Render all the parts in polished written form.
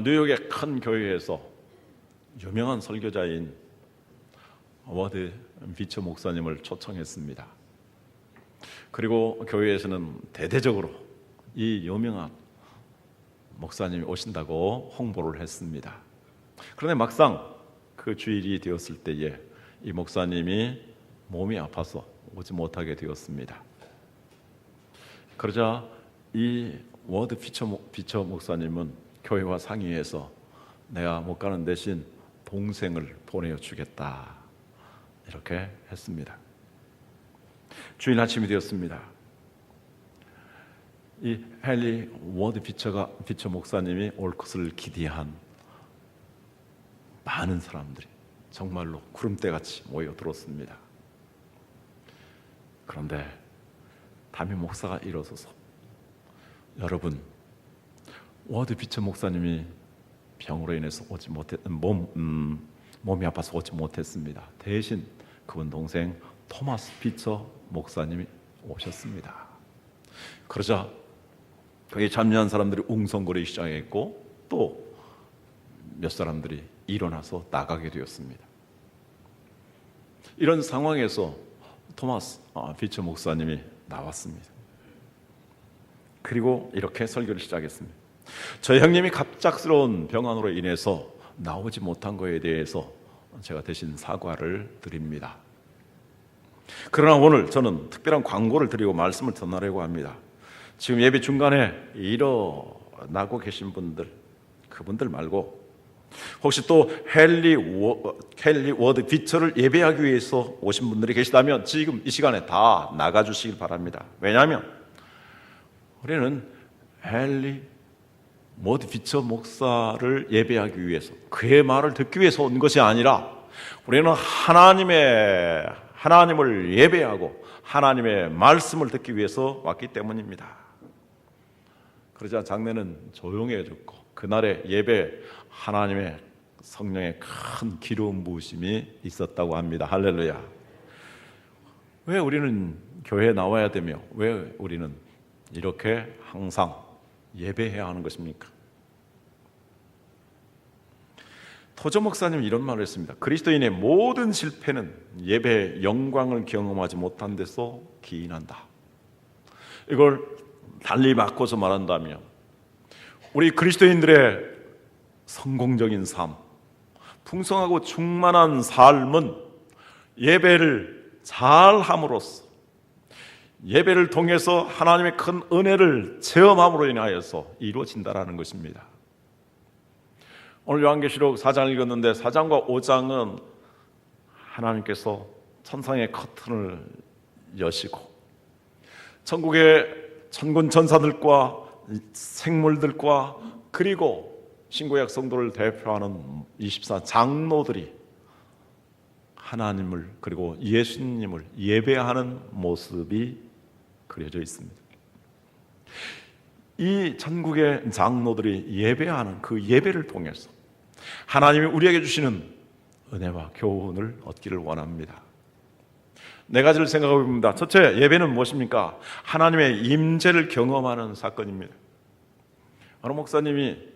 뉴욕의 큰 교회에서 유명한 설교자인 워드 비처 목사님을 초청했습니다. 그리고 교회에서는 대대적으로 이 유명한 목사님이 오신다고 홍보를 했습니다. 그런데 막상 그 주일이 되었을 때에 이 목사님이 몸이 아파서 오지 못하게 되었습니다. 그러자 이 워드 비처 목사님은 교회와 상의해서 내가 못 가는 대신 동생을 보내주겠다 이렇게 했습니다. 주일 아침이 되었습니다. 이 헨리 워드 비처 목사님이 올 것을 기대한 많은 사람들이 정말로 구름대같이 모여들었습니다. 그런데 담임 목사가 일어서서 여러분, 워드 비처 목사님이 병으로 인해서 몸이 아파서 오지 못했습니다. 대신 그분 동생 토마스 비처 목사님이 오셨습니다. 그러자 거기 참여한 사람들이 웅성거리기 시작했고 또 몇 사람들이 일어나서 나가게 되었습니다. 이런 상황에서 토마스 비처 목사님이 나왔습니다. 그리고 이렇게 설교를 시작했습니다. 저희 형님이 갑작스러운 병환으로 인해서 나오지 못한 것에 대해서 제가 대신 사과를 드립니다. 그러나 오늘 저는 특별한 광고를 드리고 말씀을 전하려고 합니다. 지금 예배 중간에 일어나고 계신 분들, 그분들 말고 혹시 또 헨리 워드 비처를 예배하기 위해서 오신 분들이 계시다면 지금 이 시간에 다 나가주시길 바랍니다. 왜냐하면 우리는 헨리 워드 비처 목사를 예배하기 위해서, 그의 말을 듣기 위해서 온 것이 아니라 우리는 하나님을 예배하고 하나님의 말씀을 듣기 위해서 왔기 때문입니다. 그러자 장례는 조용해졌고 그날의 예배 하나님의 성령의 큰 기름 부으심이 있었다고 합니다. 할렐루야. 왜 우리는 교회에 나와야 되며 왜 우리는 이렇게 항상 예배해야 하는 것입니까? 토저 목사님 이런 말을 했습니다. 그리스도인의 모든 실패는 예배의 영광을 경험하지 못한 데서 기인한다. 이걸 달리 바꿔서 말한다면 우리 그리스도인들의 성공적인 삶, 풍성하고 충만한 삶은 예배를 잘 함으로써, 예배를 통해서 하나님의 큰 은혜를 체험함으로 인하여서 이루어진다라는 것입니다. 오늘 요한계시록 4장을 읽었는데 4장과 5장은 하나님께서 천상의 커튼을 여시고 천국의 천군 천사들과 생물들과 그리고 신구약 성도를 대표하는 24 장로들이 하나님을 그리고 예수님을 예배하는 모습이 그려져 있습니다. 이 천국의 장로들이 예배하는 그 예배를 통해서 하나님이 우리에게 주시는 은혜와 교훈을 얻기를 원합니다. 네 가지를 생각해 봅니다. 첫째, 예배는 무엇입니까? 하나님의 임재를 경험하는 사건입니다. 어느 목사님이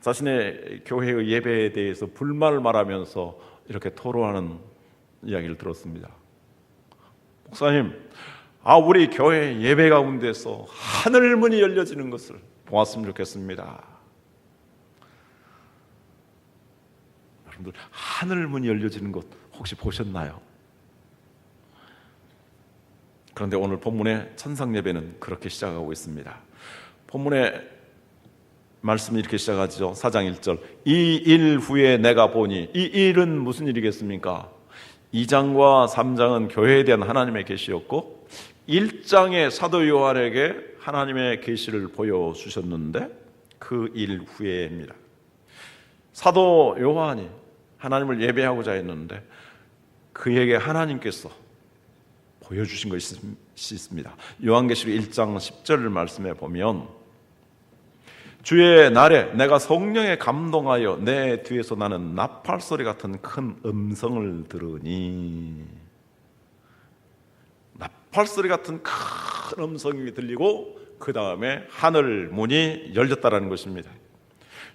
자신의 교회의 예배에 대해서 불만을 말하면서 이렇게 토로하는 이야기를 들었습니다. 목사님, 우리 교회 예배 가운데서 하늘 문이 열려지는 것을 보았으면 좋겠습니다. 여러분들, 하늘 문이 열려지는 것 혹시 보셨나요? 그런데 오늘 본문의 천상 예배는 그렇게 시작하고 있습니다. 본문의 말씀이 이렇게 시작하죠. 4장 1절. 이 일 후에 내가 보니, 이 일은 무슨 일이겠습니까? 2장과 3장은 교회에 대한 하나님의 계시였고 1장의 사도 요한에게 하나님의 계시를 보여주셨는데 그 일 후에입니다. 사도 요한이 하나님을 예배하고자 했는데 그에게 하나님께서 보여주신 것이 있습니다. 요한계시록 1장 10절 말씀에 보면 주의 날에 내가 성령에 감동하여 내 뒤에서 나는 나팔소리 같은 큰 음성을 들으니, 나팔소리 같은 큰 음성이 들리고 그 다음에 하늘 문이 열렸다라는 것입니다.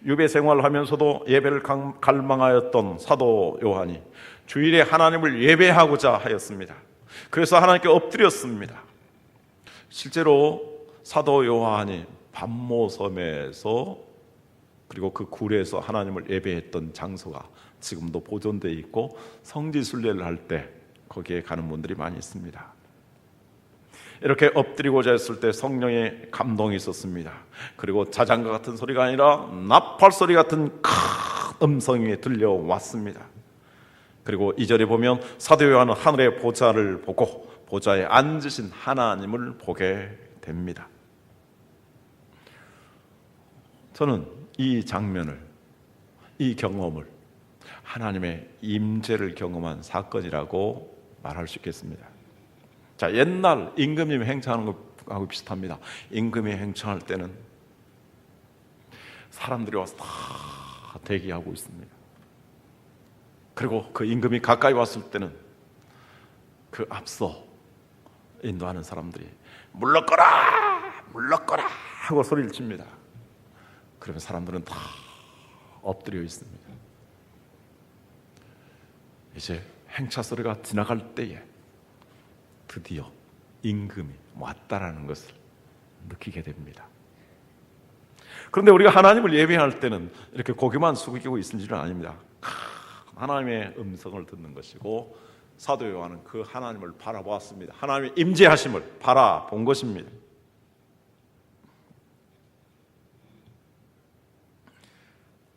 유배 생활하면서도 예배를 갈망하였던 사도 요한이 주일에 하나님을 예배하고자 하였습니다. 그래서 하나님께 엎드렸습니다. 실제로 사도 요한이 반모섬에서 그리고 그 굴에서 하나님을 예배했던 장소가 지금도 보존되어 있고 성지순례를 할 때 거기에 가는 분들이 많이 있습니다. 이렇게 엎드리고자 했을 때 성령의 감동이 있었습니다. 그리고 자장가 같은 소리가 아니라 나팔 소리 같은 큰 음성이 들려왔습니다. 그리고 2절에 보면 사도 요한은 하늘의 보좌를 보고 보좌에 앉으신 하나님을 보게 됩니다. 저는 이 장면을, 이 경험을 하나님의 임재를 경험한 사건이라고 말할 수 있겠습니다. 자, 옛날 임금님이 행차하는 것하고 비슷합니다. 임금이 행차할 때는 사람들이 와서 다 대기하고 있습니다. 그리고 그 임금이 가까이 왔을 때는 그 앞서 인도하는 사람들이 물러거라! 물러거라! 하고 소리를 칩니다. 그러면 사람들은 다 엎드려 있습니다. 이제 행차 소리가 지나갈 때에 드디어 임금이 왔다라는 것을 느끼게 됩니다. 그런데 우리가 하나님을 예배할 때는 이렇게 고개만 숙이고 있을 일은 아닙니다. 하나님의 음성을 듣는 것이고 사도 요한은 그 하나님을 바라보았습니다. 하나님의 임재하심을 바라본 것입니다.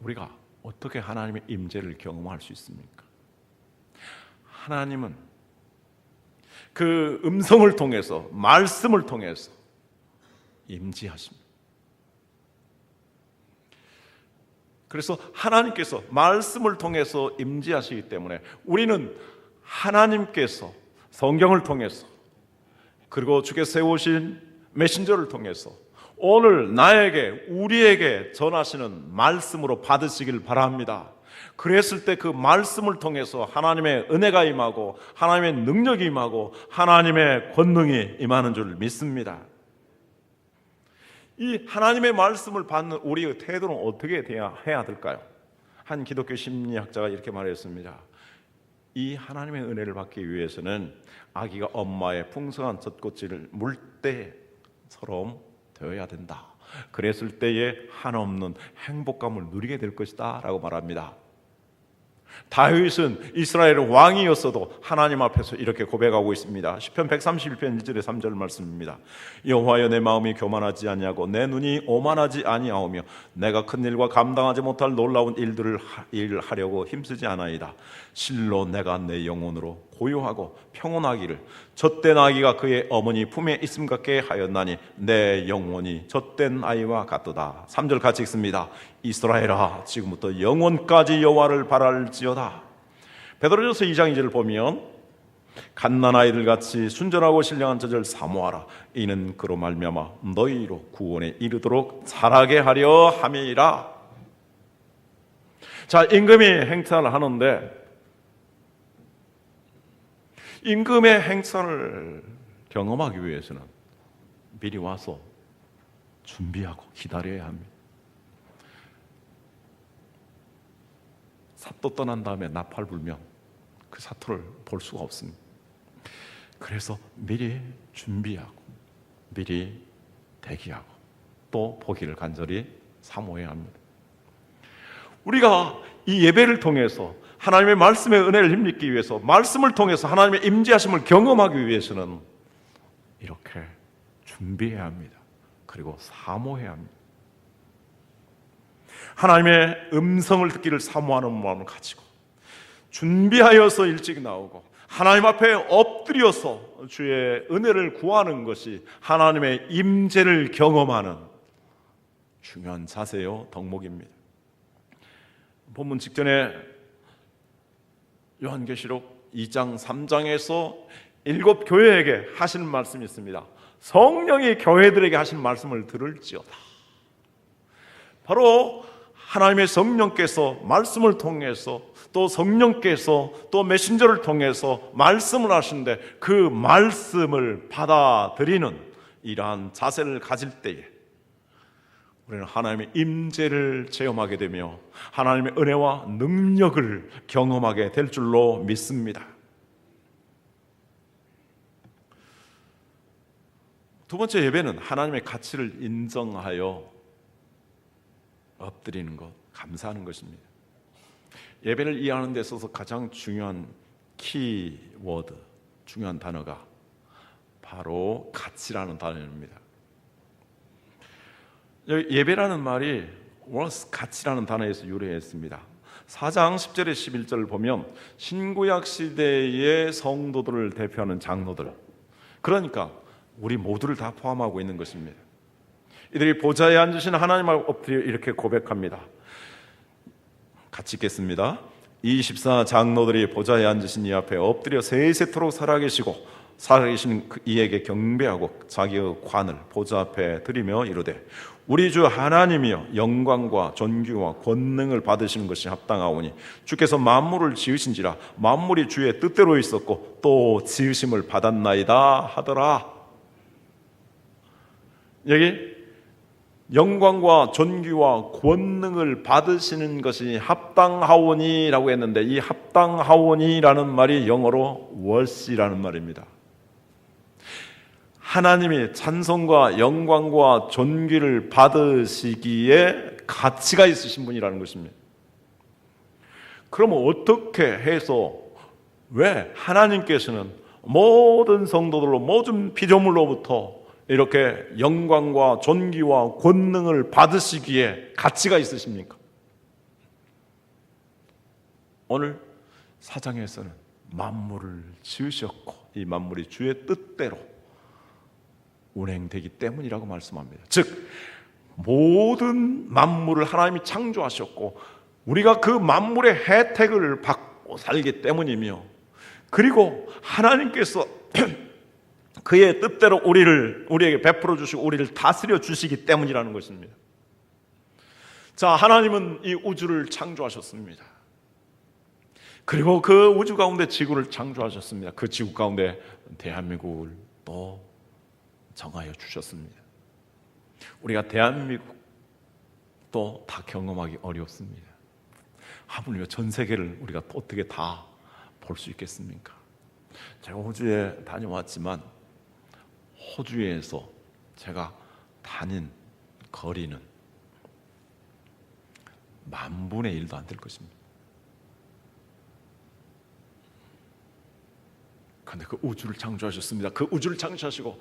우리가 어떻게 하나님의 임재를 경험할 수 있습니까? 하나님은 그 음성을 통해서, 말씀을 통해서 임재하십니다. 그래서 하나님께서 말씀을 통해서 임재하시기 때문에 우리는 하나님께서 성경을 통해서 그리고 주께서 세우신 메신저를 통해서 오늘 나에게, 우리에게 전하시는 말씀으로 받으시길 바랍니다. 그랬을 때 그 말씀을 통해서 하나님의 은혜가 임하고 하나님의 능력이 임하고 하나님의 권능이 임하는 줄 믿습니다. 이 하나님의 말씀을 받는 우리의 태도는 어떻게 해야 될까요? 한 기독교 심리학자가 이렇게 말했습니다. 이 하나님의 은혜를 받기 위해서는 아기가 엄마의 풍성한 젖꼭지를 물 때처럼 되어야 된다. 그랬을 때에 한없는 행복감을 누리게 될 것이다 라고 말합니다. 다윗은 이스라엘의 왕이었어도 하나님 앞에서 이렇게 고백하고 있습니다. 시편 131편 1절에 3절 말씀입니다. 여호와여, 내 마음이 교만하지 아니하고 내 눈이 오만하지 아니하오며 내가 큰 일과 감당하지 못할 놀라운 일들을 일하려고 힘쓰지 않아이다. 실로 내가 내 영혼으로 고요하고 평온하기를 젖된 아기가 그의 어머니 품에 있음 같게 하였나니 내 영혼이 젖된 아이와 같도다. 3절 같이 읽습니다. 이스라엘아, 지금부터 영원까지 여호와를 바랄지어다. 베드로전서 2장 2절을 보면 갓난아이들 같이 순전하고 신령한 젖을 사모하라. 이는 그로 말미암아 너희로 구원에 이르도록 자라게 하려 함이라. 자, 임금이 행차를 하는데 임금의 행사를 경험하기 위해서는 미리 와서 준비하고 기다려야 합니다. 사또 떠난 다음에 나팔 불면 그 사토를 볼 수가 없습니다. 그래서 미리 준비하고 미리 대기하고 또 보기를 간절히 사모해야 합니다. 우리가 이 예배를 통해서 하나님의 말씀의 은혜를 힘입기 위해서, 말씀을 통해서 하나님의 임재하심을 경험하기 위해서는 이렇게 준비해야 합니다. 그리고 사모해야 합니다. 하나님의 음성을 듣기를 사모하는 마음을 가지고 준비하여서 일찍 나오고 하나님 앞에 엎드려서 주의 은혜를 구하는 것이 하나님의 임재를 경험하는 중요한 자세요, 덕목입니다. 본문 직전에 요한계시록 2장 3장에서 7 교회에게 하시는 말씀이 있습니다. 성령이 교회들에게 하신 말씀을 들을지어다. 바로 하나님의 성령께서 말씀을 통해서 또 성령께서 또 메신저를 통해서 말씀을 하시는데 그 말씀을 받아들이는 이러한 자세를 가질 때에 우리는 하나님의 임재를 체험하게 되며 하나님의 은혜와 능력을 경험하게 될 줄로 믿습니다. 두 번째 예배는 하나님의 가치를 인정하여 엎드리는 것, 감사하는 것입니다. 예배를 이해하는 데 있어서 가장 중요한 키워드, 중요한 단어가 바로 가치라는 단어입니다. 예배라는 말이 가치라는 단어에서 유래했습니다. 4장 10절에 11절을 보면 신구약 시대의 성도들을 대표하는 장로들, 그러니까 우리 모두를 다 포함하고 있는 것입니다. 이들이 보좌에 앉으신 하나님 앞에 엎드려 이렇게 고백합니다. 같이 읽겠습니다. 24 장로들이 보좌에 앉으신 이 앞에 엎드려 세세토록 살아계시고 살아계신 이에게 경배하고 자기의 관을 보좌 앞에 드리며 이르되 우리 주 하나님이여 영광과 존귀와 권능을 받으시는 것이 합당하오니 주께서 만물을 지으신지라 만물이 주의 뜻대로 있었고 또 지으심을 받았나이다 하더라. 여기 영광과 존귀와 권능을 받으시는 것이 합당하오니라고 했는데 이 합당하오니라는 말이 영어로 worthy라는 말입니다. 하나님이 찬송과 영광과 존귀를 받으시기에 가치가 있으신 분이라는 것입니다. 그러면 어떻게 해서 왜 하나님께서는 모든 성도들로 모든 피조물로부터 이렇게 영광과 존귀와 권능을 받으시기에 가치가 있으십니까? 오늘 사장에서는 만물을 지으셨고 이 만물이 주의 뜻대로 운행되기 때문이라고 말씀합니다. 즉 모든 만물을 하나님이 창조하셨고 우리가 그 만물의 혜택을 받고 살기 때문이며 그리고 하나님께서 그의 뜻대로 우리에게 베풀어 주시고 우리를 다스려 주시기 때문이라는 것입니다. 자, 하나님은 이 우주를 창조하셨습니다. 그리고 그 우주 가운데 지구를 창조하셨습니다. 그 지구 가운데 대한민국을 또 정하여 주셨습니다. 우리가 대한민국도 다 경험하기 어렵습니다. 하물며 전 세계를 우리가 어떻게 다 볼 수 있겠습니까? 제가 호주에 다녀왔지만 호주에서 제가 다닌 거리는 10,000분의 1도 안 될 것입니다. 그런데 그 우주를 창조하셨습니다. 그 우주를 창조하시고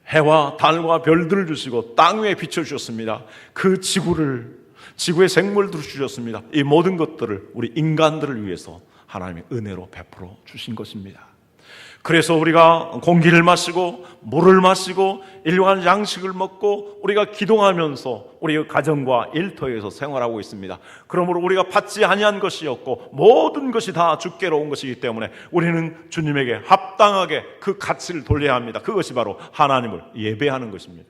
해와 달과 별들을 주시고 땅 위에 비춰주셨습니다. 그 지구의 생물들을 주셨습니다. 이 모든 것들을 우리 인간들을 위해서 하나님의 은혜로 베풀어 주신 것입니다. 그래서 우리가 공기를 마시고 물을 마시고 일용할 양식을 먹고 우리가 기동하면서 우리 가정과 일터에서 생활하고 있습니다. 그러므로 우리가 받지 아니한 것이 없고 모든 것이 다 주께로 온 것이기 때문에 우리는 주님에게 합당하게 그 가치를 돌려야 합니다. 그것이 바로 하나님을 예배하는 것입니다.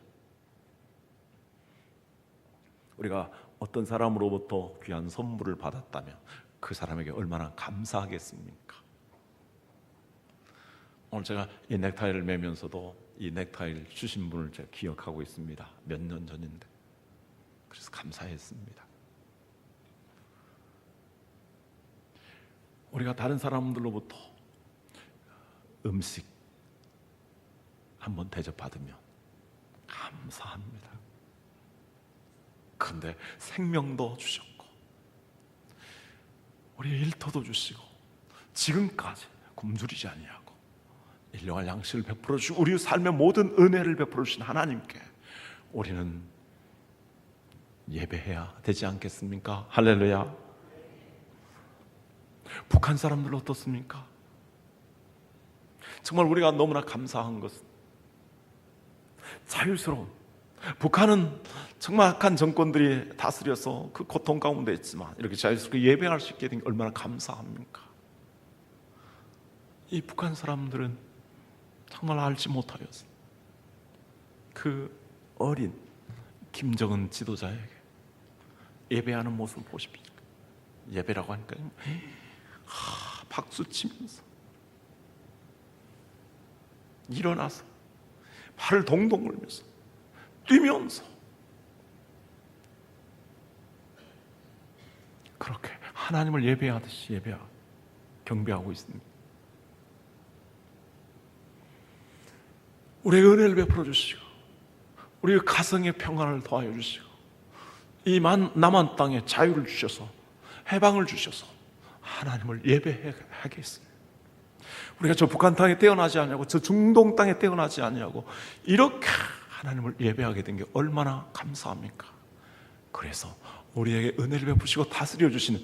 우리가 어떤 사람으로부터 귀한 선물을 받았다면 그 사람에게 얼마나 감사하겠습니까? 오늘 제가 이 넥타이를 매면서도 이 넥타이를 주신 분을 제가 기억하고 있습니다. 몇 년 전인데 그래서 감사했습니다. 우리가 다른 사람들로부터 음식 한번 대접받으면 감사합니다. 그런데 생명도 주셨고 우리 일터도 주시고 지금까지 굶주리지 아니하고 일용할 양식을 베풀어 주시고 우리 삶의 모든 은혜를 베풀어 주신 하나님께 우리는 예배해야 되지 않겠습니까? 할렐루야. 북한 사람들 어떻습니까? 정말 우리가 너무나 감사한 것은 자유스러운, 북한은 정말 악한 정권들이 다스려서 그 고통 가운데 있지만 이렇게 자유스럽게 예배할 수 있게 된 게 얼마나 감사합니까? 이 북한 사람들은 정말 알지 못하였어. 그 어린 김정은 지도자에게 예배하는 모습을 보십시오. 예배라고 하니까 박수 치면서 일어나서 발을 동동 걸면서 뛰면서 하나님을 예배하듯이 경배하고 있습니다. 우리에게 은혜를 베풀어 주시고 우리 가정의 평안을 더하여 주시고 이 남한 땅에 자유를 주셔서 해방을 주셔서 하나님을 예배하게 했습니다. 우리가 저 북한 땅에 태어나지 않냐고, 저 중동 땅에 태어나지 않냐고 이렇게 하나님을 예배하게 된 게 얼마나 감사합니까? 그래서 우리에게 은혜를 베푸시고 다스려 주시는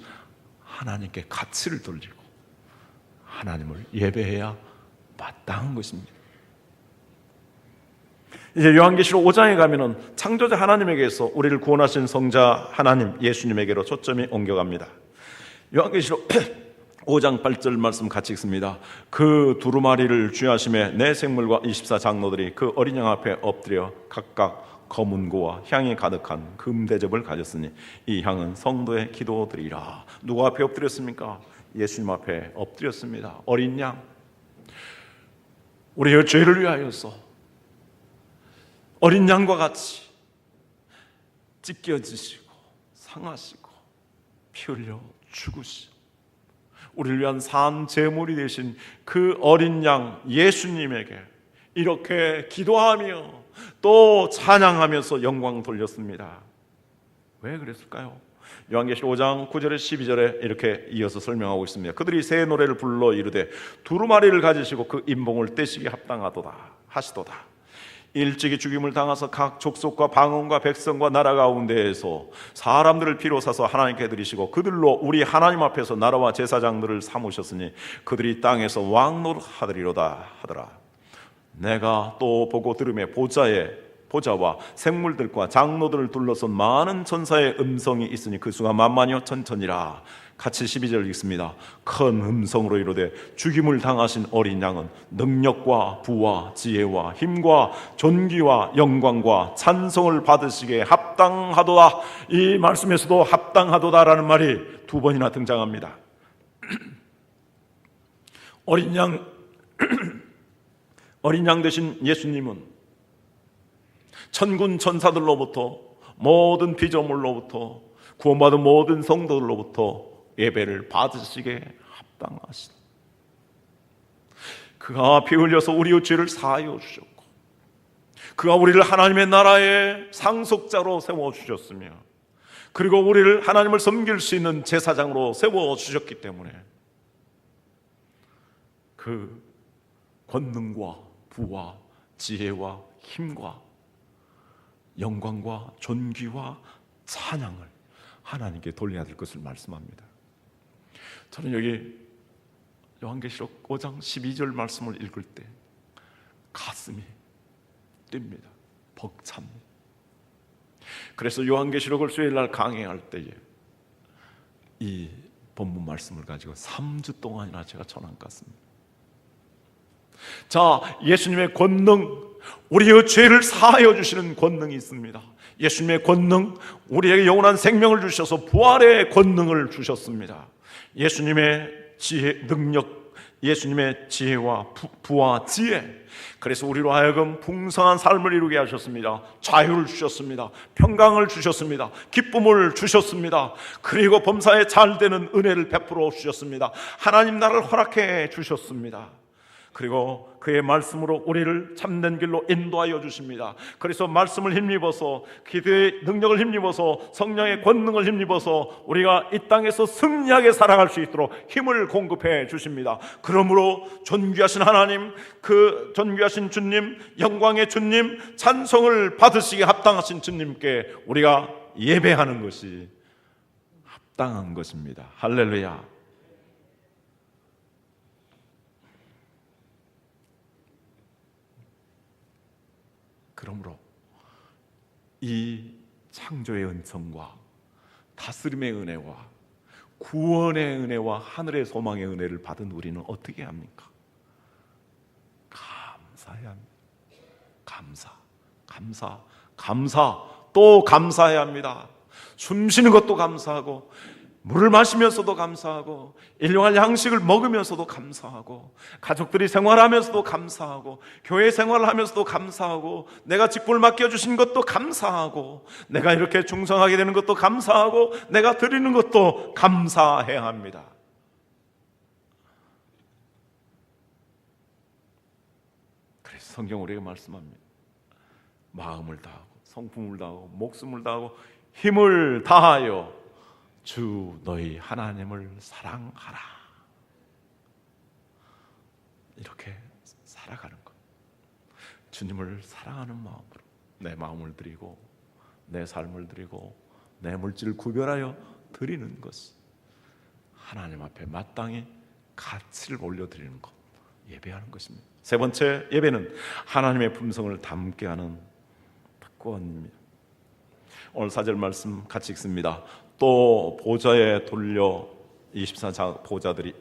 하나님께 가치를 돌리고 하나님을 예배해야 마땅한 것입니다. 이제 요한계시록 5장에 가면은 창조자 하나님에게서 우리를 구원하신 성자 하나님 예수님에게로 초점이 옮겨갑니다. 요한계시록 5장 8절 말씀 같이 읽습니다. 그 두루마리를 쥐하심에 내 생물과 24장로들이 그 어린 양 앞에 엎드려 각각 검은 고와 향이 가득한 금 대접을 가졌으니 이 향은 성도의 기도드리라. 누구 앞에 엎드렸습니까? 예수님 앞에 엎드렸습니다. 어린 양, 우리의 죄를 위하여서 어린 양과 같이 찢겨지시고 상하시고 피 흘려 죽으시고 우리를 위한 산 제물이 되신 그 어린 양 예수님에게 이렇게 기도하며 또 찬양하면서 영광 돌렸습니다. 왜 그랬을까요? 요한계시록 5장 9절에 12절에 이렇게 이어서 설명하고 있습니다. 그들이 새 노래를 불러 이르되 두루마리를 가지시고 그 인봉을 떼시기 합당하도다 하시도다. 일찍이 죽임을 당하서 각 족속과 방언과 백성과 나라 가운데에서 사람들을 피로 사서 하나님께 드리시고 그들로 우리 하나님 앞에서 나라와 제사장들을 삼으셨으니 그들이 땅에서 왕노릇하리로다 하더라. 내가 또 보고 들음에 보좌와 생물들과 장로들을 둘러선 많은 천사의 음성이 있으니 그 수가 만만여 천천이라. 같이 12절 읽습니다. 큰 음성으로 이르되 죽임을 당하신 어린 양은 능력과 부와 지혜와 힘과 존귀와 영광과 찬송을 받으시기에 합당하도다. 이 말씀에서도 합당하도다라는 말이 두 번이나 등장합니다. 어린 양 되신 예수님은 천군 천사들로부터 모든 피조물로부터 구원받은 모든 성도들로부터 예배를 받으시기에 합당하시다. 그가 피 흘려서 우리의 죄를 사하여 주셨고 그가 우리를 하나님의 나라의 상속자로 세워주셨으며 그리고 우리를 하나님을 섬길 수 있는 제사장으로 세워주셨기 때문에 그 권능과 부와 지혜와 힘과 영광과 존귀와 찬양을 하나님께 돌려야 될 것을 말씀합니다. 저는 여기 요한계시록 5장 12절 말씀을 읽을 때 가슴이 뜁니다. 벅찹니다. 그래서 요한계시록을 수요일날 강해할 때에 이 본문 말씀을 가지고 3주 동안이나 제가 전한 것 같습니다. 자, 예수님의 권능, 우리의 죄를 사하여 주시는 권능이 있습니다. 예수님의 권능, 우리에게 영원한 생명을 주셔서 부활의 권능을 주셨습니다. 예수님의 지혜, 능력, 예수님의 지혜와 부와 지혜, 그래서 우리로 하여금 풍성한 삶을 이루게 하셨습니다. 자유를 주셨습니다. 평강을 주셨습니다. 기쁨을 주셨습니다. 그리고 범사에 잘 되는 은혜를 베풀어 주셨습니다. 하나님 나라를 허락해 주셨습니다. 그리고 그의 말씀으로 우리를 참된 길로 인도하여 주십니다. 그래서 말씀을 힘입어서 기도의 능력을 힘입어서 성령의 권능을 힘입어서 우리가 이 땅에서 승리하게 살아갈 수 있도록 힘을 공급해 주십니다. 그러므로 존귀하신 하나님, 그 존귀하신 주님, 영광의 주님, 찬송을 받으시기에 합당하신 주님께 우리가 예배하는 것이 합당한 것입니다. 할렐루야. 그러므로 이 창조의 은총과 다스림의 은혜와 구원의 은혜와 하늘의 소망의 은혜를 받은 우리는 어떻게 합니까? 감사해야 합니다. 감사, 또 감사해야 합니다. 숨 쉬는 것도 감사하고 물을 마시면서도 감사하고, 일용할 양식을 먹으면서도 감사하고, 가족들이 생활하면서도 감사하고, 교회 생활을 하면서도 감사하고, 내가 직분을 맡겨주신 것도 감사하고, 내가 이렇게 충성하게 되는 것도 감사하고, 내가 드리는 것도 감사해야 합니다. 그래서 성경 우리에게 말씀합니다. 마음을 다하고, 성품을 다하고, 목숨을 다하고, 힘을 다하여 주 너희 하나님을 사랑하라. 이렇게 살아가는 것, 주님을 사랑하는 마음으로 내 마음을 드리고, 내 삶을 드리고, 내 물질을 구별하여 드리는 것이 하나님 앞에 마땅히 가치를 올려드리는 것, 예배하는 것입니다. 세 번째 예배는 하나님의 품성을 담게 하는 특권입니다. 오늘 4절 말씀 같이 읽습니다. 또 보좌에 돌려 24 보좌들이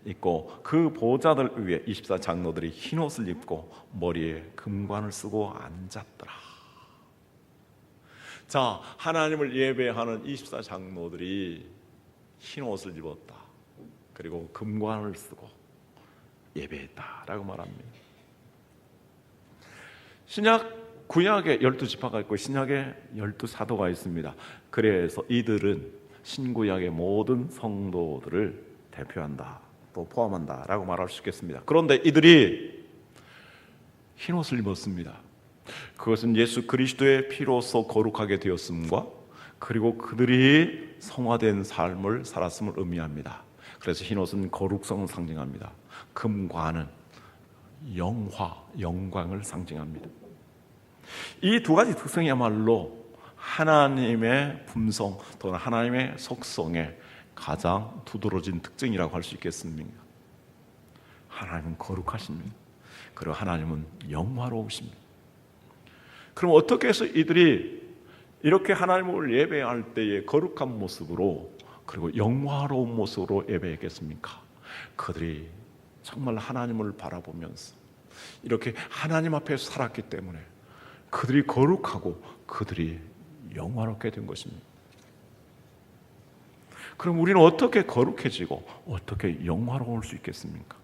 있고, 그 보좌들 위에 24 장로들이 흰 옷을 입고 머리에 금관을 쓰고 앉았더라. 자, 하나님을 예배하는 24 장로들이 흰 옷을 입었다. 그리고 금관을 쓰고 예배했다라고 말합니다. 구약에 12지파가 있고 신약에 12사도가 있습니다. 그래서 이들은 신구약의 모든 성도들을 대표한다, 또 포함한다 라고 말할 수 있겠습니다. 그런데 이들이 흰옷을 입었습니다. 그것은 예수 그리스도의 피로서 거룩하게 되었음과, 그리고 그들이 성화된 삶을 살았음을 의미합니다. 그래서 흰옷은 거룩성을 상징합니다. 금관은 영광을 상징합니다. 이 두 가지 특성이야말로 하나님의 품성 또는 하나님의 속성의 가장 두드러진 특징이라고 할 수 있겠습니다. 하나님은 거룩하십니다. 그리고 하나님은 영화로우십니다. 그럼 어떻게 해서 이들이 이렇게 하나님을 예배할 때에 거룩한 모습으로, 그리고 영화로운 모습으로 예배했겠습니까? 그들이 정말 하나님을 바라보면서 이렇게 하나님 앞에서 살았기 때문에 그들이 거룩하고 그들이 영화롭게 된 것입니다. 그럼 우리는 어떻게 거룩해지고 어떻게 영화로울 수 있겠습니까?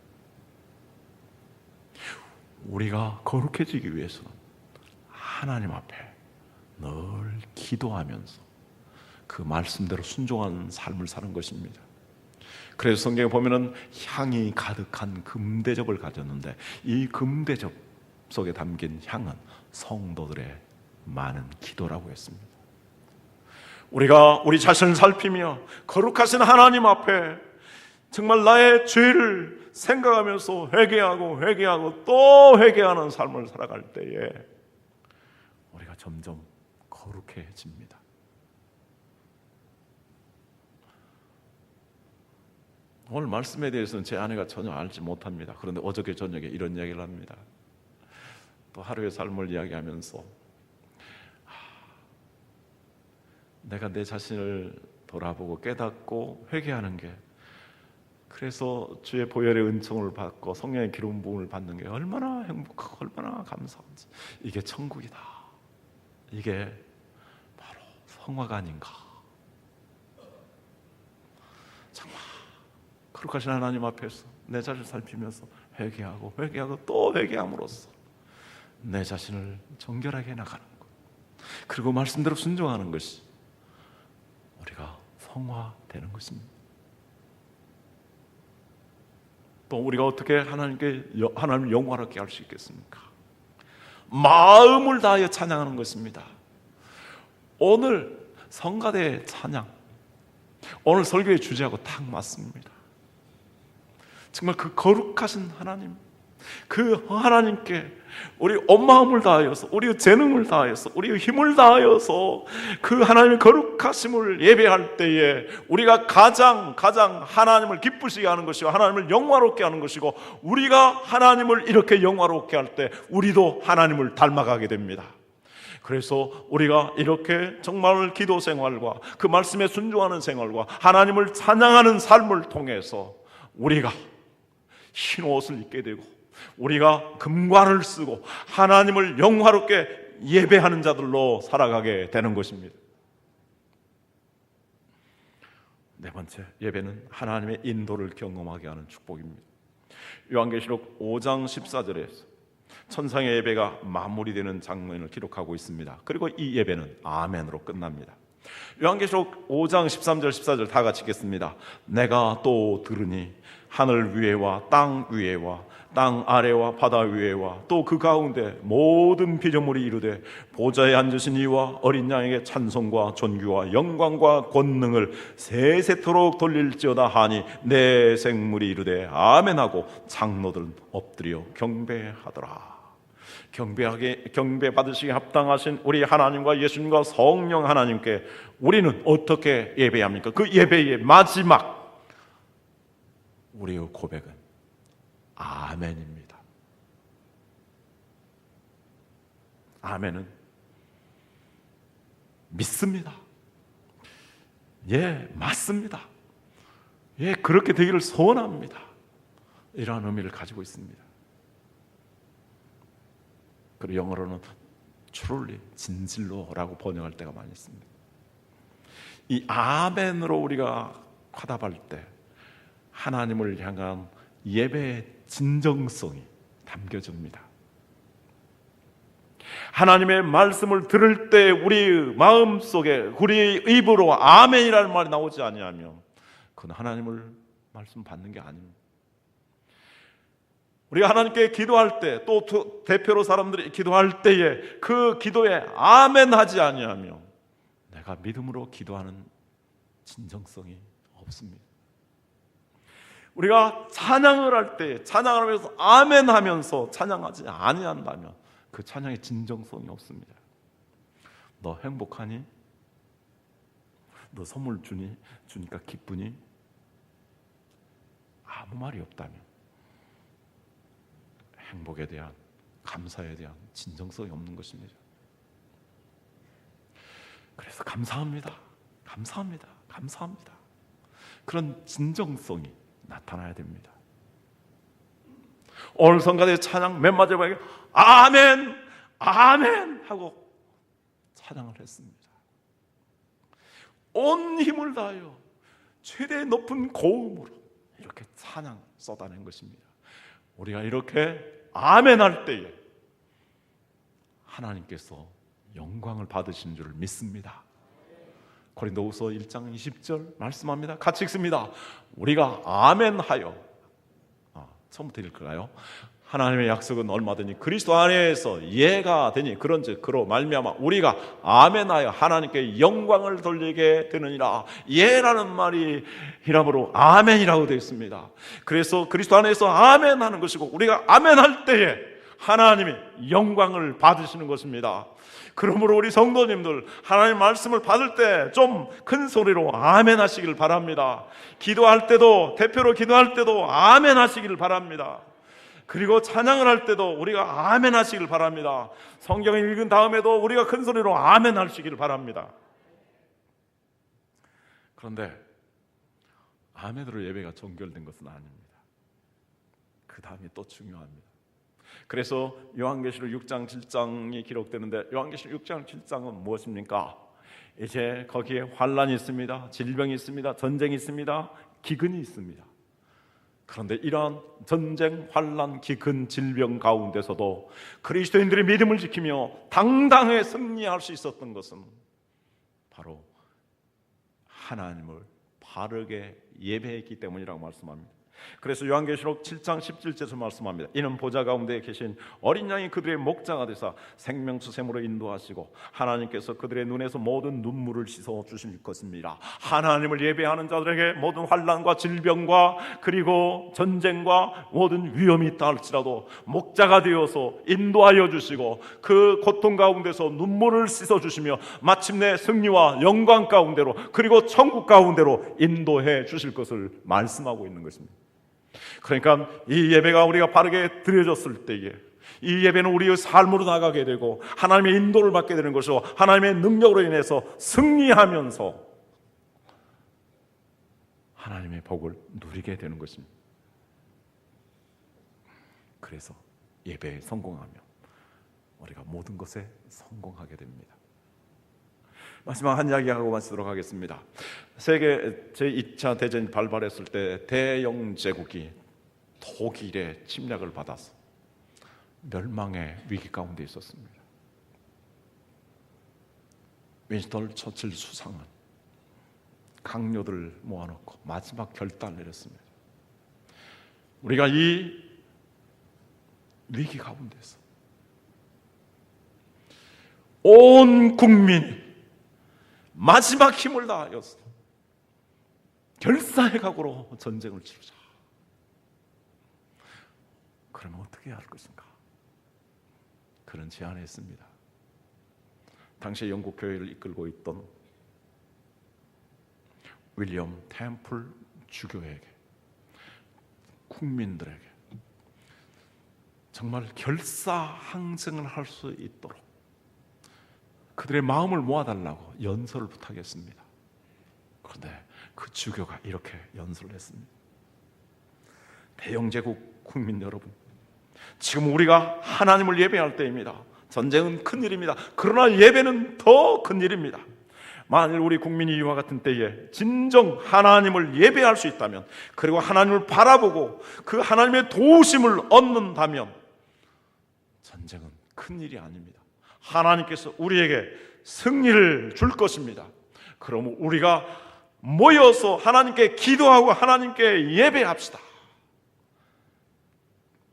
우리가 거룩해지기 위해서는 하나님 앞에 늘 기도하면서 그 말씀대로 순종하는 삶을 사는 것입니다. 그래서 성경에 보면은 향이 가득한 금대접을 가졌는데, 이 금대접 속에 담긴 향은 성도들의 많은 기도라고 했습니다. 우리가 우리 자신을 살피며 거룩하신 하나님 앞에 정말 나의 죄를 생각하면서 회개하고 또 회개하는 삶을 살아갈 때에 우리가 점점 거룩해집니다. 오늘 말씀에 대해서는 제 아내가 전혀 알지 못합니다. 그런데 어저께 저녁에 이런 이야기를 합니다. 또 하루의 삶을 이야기하면서 내가 내 자신을 돌아보고 깨닫고 회개하는 게, 그래서 주의 보혈의 은총을 받고 성령의 기름 부음을 받는 게 얼마나 행복하고 얼마나 감사한지, 이게 천국이다, 이게 바로 성화가 아닌가. 정말 거룩하신 하나님 앞에서 내 자신을 살피면서 회개하고 또 회개함으로써 내 자신을 정결하게 나가는 것, 그리고 말씀대로 순종하는 것이 우리가 성화되는 것입니다. 또 우리가 어떻게 하나님을 영화롭게 할 수 있겠습니까? 마음을 다하여 찬양하는 것입니다. 오늘 성가대 찬양, 오늘 설교의 주제하고 딱 맞습니다. 정말 그 거룩하신 하나님, 그 하나님께 우리 온 마음을 다하여서, 우리의 재능을 다하여서, 우리의 힘을 다하여서 그 하나님의 거룩하심을 예배할 때에 우리가 가장 하나님을 기쁘시게 하는 것이고 하나님을 영화롭게 하는 것이고, 우리가 하나님을 이렇게 영화롭게 할 때 우리도 하나님을 닮아가게 됩니다. 그래서 우리가 이렇게 정말 기도 생활과 그 말씀에 순종하는 생활과 하나님을 찬양하는 삶을 통해서 우리가 흰 옷을 입게 되고 우리가 금관을 쓰고 하나님을 영화롭게 예배하는 자들로 살아가게 되는 것입니다. 네 번째, 예배는 하나님의 인도를 경험하게 하는 축복입니다. 요한계시록 5장 14절에서 천상의 예배가 마무리되는 장면을 기록하고 있습니다. 그리고 이 예배는 아멘으로 끝납니다. 요한계시록 5장 13절 14절 다 같이 읽겠습니다. 내가 또 들으니 하늘 위에와 땅 위에와 땅 아래와 바다 위에와 또 그 가운데 모든 피조물이 이르되 보좌에 앉으신 이와 어린 양에게 찬송과 존귀와 영광과 권능을 세세토록 돌릴지어다 하니 내 생물이 이르되 아멘하고 장로들은 엎드려 경배하더라. 경배 받으시기 합당하신 우리 하나님과 예수님과 성령 하나님께 우리는 어떻게 예배합니까? 그 예배의 마지막 우리의 고백은 아멘입니다. 아멘은 믿습니다. 예, 맞습니다. 예, 그렇게 되기를 소원합니다. 이러한 의미를 가지고 있습니다. 그리고 영어로는 truly, 진실로라고 번역할 때가 많이 있습니다. 이 아멘으로 우리가 화답할 때 하나님을 향한 예배의 진정성이 담겨집니다. 하나님의 말씀을 들을 때 우리 마음속에 우리 입으로 아멘이라는 말이 나오지 아니하면 그건 하나님을 말씀 받는 게 아닙니다. 우리가 하나님께 기도할 때 또 대표로 사람들이 기도할 때에 그 기도에 아멘 하지 아니하면 내가 믿음으로 기도하는 진정성이 없습니다. 우리가 찬양을 할 때 찬양을 하면서 아멘 하면서 찬양하지 아니한다면 그 찬양의 진정성이 없습니다. 너 행복하니? 너 선물 주니까 기쁘니? 아무 말이 없다면 행복에 대한, 감사에 대한 진정성이 없는 것입니다. 그래서 감사합니다. 그런 진정성이 나타나야 됩니다. 오늘 성가대 찬양 맨 마지막에 아멘 하고 찬양을 했습니다. 온 힘을 다하여 최대 높은 고음으로 이렇게 찬양 쏟아낸 것입니다. 우리가 이렇게 아멘 할 때에 하나님께서 영광을 받으신 줄을 믿습니다. 고린도후서 1장 20절 말씀합니다. 같이 읽습니다. 우리가 아멘하여, 처음부터 읽을까요? 하나님의 약속은 얼마든지 그리스도 안에서 예가 되니 그런즉 그로 말미암아 우리가 아멘하여 하나님께 영광을 돌리게 되느니라. 예라는 말이 히라보로 아멘이라고 되어 있습니다. 그래서 그리스도 안에서 아멘하는 것이고 우리가 아멘할 때에 하나님이 영광을 받으시는 것입니다. 그러므로 우리 성도님들 하나님 말씀을 받을 때 좀 큰 소리로 아멘 하시길 바랍니다. 기도할 때도, 대표로 기도할 때도 아멘 하시길 바랍니다. 그리고 찬양을 할 때도 우리가 아멘 하시길 바랍니다. 성경을 읽은 다음에도 우리가 큰 소리로 아멘 하시길 바랍니다. 그런데 아멘으로 예배가 종결된 것은 아닙니다. 그 다음이 또 중요합니다. 그래서 요한계시록 6장 7장이 기록되는데 요한계시록 6장 7장은 무엇입니까? 이제 거기에 환란이 있습니다. 질병이 있습니다. 전쟁이 있습니다. 기근이 있습니다. 그런데 이러한 전쟁, 환란, 기근, 질병 가운데서도 그리스도인들의 믿음을 지키며 당당히 승리할 수 있었던 것은 바로 하나님을 바르게 예배했기 때문이라고 말씀합니다. 그래서 요한계시록 7장 17절에서 말씀합니다. 이는 보좌 가운데 계신 어린 양이 그들의 목자가 되사 생명수샘으로 인도하시고 하나님께서 그들의 눈에서 모든 눈물을 씻어 주실 것입니다. 하나님을 예배하는 자들에게 모든 환난과 질병과 그리고 전쟁과 모든 위험이 있다 할지라도 목자가 되어서 인도하여 주시고 그 고통 가운데서 눈물을 씻어 주시며 마침내 승리와 영광 가운데로 그리고 천국 가운데로 인도해 주실 것을 말씀하고 있는 것입니다. 그러니까 이 예배가 우리가 바르게 드려졌을 때에 이 예배는 우리의 삶으로 나가게 되고 하나님의 인도를 받게 되는 것이고 하나님의 능력으로 인해서 승리하면서 하나님의 복을 누리게 되는 것입니다. 그래서 예배에 성공하면 우리가 모든 것에 성공하게 됩니다. 마지막 한 이야기 하고 마치도록 하겠습니다. 세계 제2차 대전이 발발했을 때 대영 제국이 독일의 침략을 받아서 멸망의 위기 가운데 있었습니다. 윈스턴 처칠 수상은 강요들을 모아놓고 마지막 결단을 내렸습니다. 우리가 이 위기 가운데서 온 국민이 마지막 힘을 다하여서 결사의 각오로 전쟁을 치르자. 그러면 어떻게 해야 할 것인가? 그런 제안을 했습니다. 당시 영국 교회를 이끌고 있던 윌리엄 템플 주교에게, 국민들에게 정말 결사항쟁을 할 수 있도록 그들의 마음을 모아달라고 연설을 부탁했습니다. 그런데 그 주교가 이렇게 연설을 했습니다. 대영제국 국민 여러분, 지금 우리가 하나님을 예배할 때입니다. 전쟁은 큰일입니다. 그러나 예배는 더 큰일입니다. 만일 우리 국민이 이와 같은 때에 진정 하나님을 예배할 수 있다면, 그리고 하나님을 바라보고 그 하나님의 도우심을 얻는다면 전쟁은 큰일이 아닙니다. 하나님께서 우리에게 승리를 줄 것입니다. 그러면 우리가 모여서 하나님께 기도하고 하나님께 예배합시다.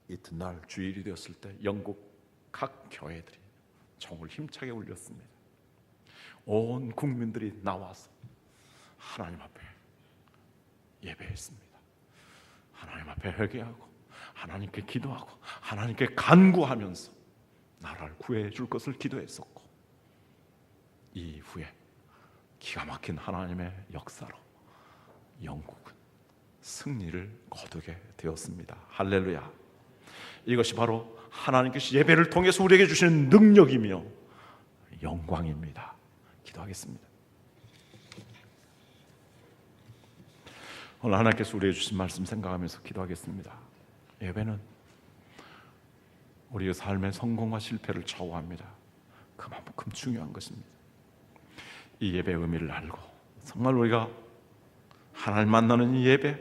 이튿날 주일이 되었을 때 영국 각 교회들이 종을 힘차게 울렸습니다. 온 국민들이 나와서 하나님 앞에 예배했습니다. 하나님 앞에 회개하고 하나님께 기도하고 하나님께 간구하면서 나라를 구해 줄 것을 기도했었고, 이후에 기가 막힌 하나님의 역사로 영국은 승리를 거두게 되었습니다. 할렐루야. 이것이 바로 하나님께서 예배를 통해서 우리에게 주시는 능력이며 영광입니다. 기도하겠습니다. 오늘 하나님께서 우리에게 주신 말씀 생각하면서 기도하겠습니다. 예배는 우리의 삶의 성공과 실패를 좌우합니다. 그만큼 중요한 것입니다. 이 예배의 의미를 알고 정말 우리가 하나님 만나는 이 예배,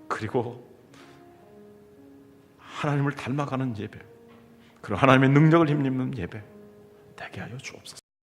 그리고 하나님을 닮아가는 예배, 그리고 하나님의 능력을 힘입는 예배 되게 하여 주옵소서.